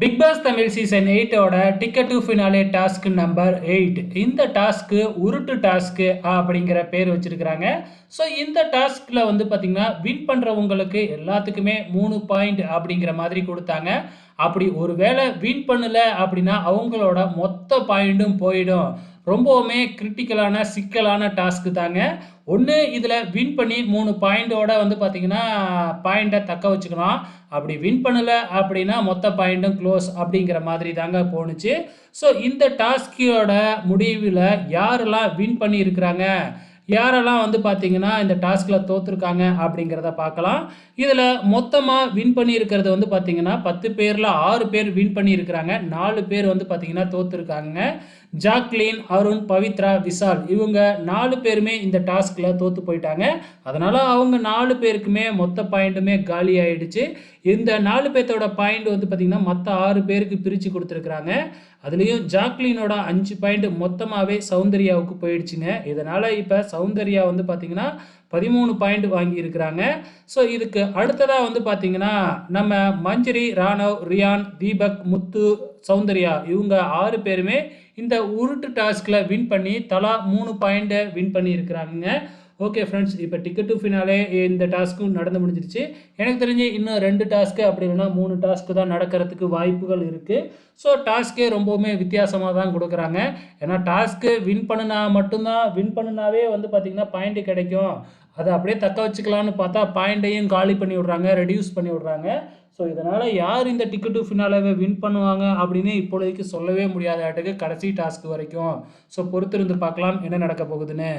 Big Boss Tamil season 8ஓட ticket to finale task number 8. இந்த task உருட்டு டாஸ்க்கு அப்படிங்கிற பேர் வச்சிருக்கிறாங்க. ஸோ இந்த டாஸ்கில் வந்து பார்த்தீங்கன்னா வின் பண்ணுறவங்களுக்கு எல்லாத்துக்குமே 3 பாயிண்ட் அப்படிங்கிற மாதிரி கொடுத்தாங்க. அப்படி ஒரு வேளை வின் பண்ணல அப்படின்னா அவங்களோட மொத்த பாயிண்ட்டும் போயிடும். ரொம்பவுமே கிரிட்டிக்கலான சிக்கலான டாஸ்க்கு தாங்க. ஒன்று இதில் வின் பண்ணி 3 பாயிண்டோட வந்து பார்த்தீங்கன்னா பாயிண்ட்டை தக்க வச்சுக்கலாம். அப்படி வின் பண்ணல அப்படின்னா மொத்த பாயிண்ட்டும் க்ளோஸ் அப்படிங்கிற மாதிரி தாங்க போணுச்சு. ஸோ இந்த டாஸ்கோட முடிவில் யாரெல்லாம் வின் பண்ணியிருக்கிறாங்க, யாரெல்லாம் வந்து பார்த்தீங்கன்னா இந்த டாஸ்கில் தோற்றுருக்காங்க அப்படிங்கிறத பார்க்கலாம். இதில் மொத்தமாக வின் பண்ணியிருக்கிறது வந்து பார்த்தீங்கன்னா 10 பேரில் 6 பேர் வின் பண்ணியிருக்கிறாங்க. 4 பேர் வந்து பார்த்தீங்கன்னா தோற்றுருக்காங்க. ஜாக்லின், அருண், பவித்ரா, விஷால் இவங்க 4 பேருமே இந்த டாஸ்கில் தோற்று போயிட்டாங்க. அதனால் அவங்க 4 பேருக்குமே மொத்த பாயிண்ட்டுமே காலி ஆகிடுச்சு. இந்த 4 பேர்த்தோட பாயிண்ட் வந்து பார்த்திங்கன்னா மற்ற 6 பேருக்கு பிரித்து கொடுத்துருக்குறாங்க. அதுலேயும் ஜாக்லினோட 5 பாயிண்ட் மொத்தமாகவே சௌந்தர்யாவுக்கு போயிடுச்சுங்க. இதனால் இப்போ சௌந்தர்யா வந்து பார்த்திங்கன்னா 13 பாயிண்ட் வாங்கியிருக்கிறாங்க. ஸோ இதுக்கு அடுத்ததாக வந்து பார்த்திங்கன்னா நம்ம மஞ்சரி, ராணவ், ரியான், தீபக், முத்து, சௌந்தர்யா இவங்க 6 பேருமே இந்த உருட்டு டாஸ்கில் வின் பண்ணி தலா 3 பாயிண்ட்டை வின் பண்ணியிருக்கிறாங்க. ஓகே ஃப்ரெண்ட்ஸ், இப்போ டிக்கெட் டு ஃபினாலே இந்த டாஸ்க்கும் நடந்து முடிஞ்சிருச்சு. எனக்கு தெரிஞ்சு இன்னும் 2 டாஸ்க்கு அப்படி இல்லைன்னா 3 டாஸ்க்கு தான் நடக்கிறதுக்கு வாய்ப்புகள் இருக்குது. ஸோ டாஸ்க்கே ரொம்பவுமே வித்தியாசமாக தான் கொடுக்குறாங்க. ஏன்னா டாஸ்க்கு வின் பண்ணினாவே வந்து பார்த்திங்கன்னா பாயிண்ட்டு கிடைக்கும். அதை அப்படியே தக்க வச்சுக்கலான்னு பார்த்தா பாயிண்ட்டையும் காலி பண்ணி விட்றாங்க, ரெடியூஸ் பண்ணி விட்றாங்க. ஸோ இதனால் யார் இந்த டிக்கெட் டு ஃபினாலேவை வின் பண்ணுவாங்க அப்படின்னு இப்பொழுதைக்கு சொல்லவே முடியாத ஆட்டுக்கு கடைசி டாஸ்க் வரைக்கும். ஸோ பொறுத்திருந்து பார்க்கலாம் என்ன நடக்க போகுதுன்னு.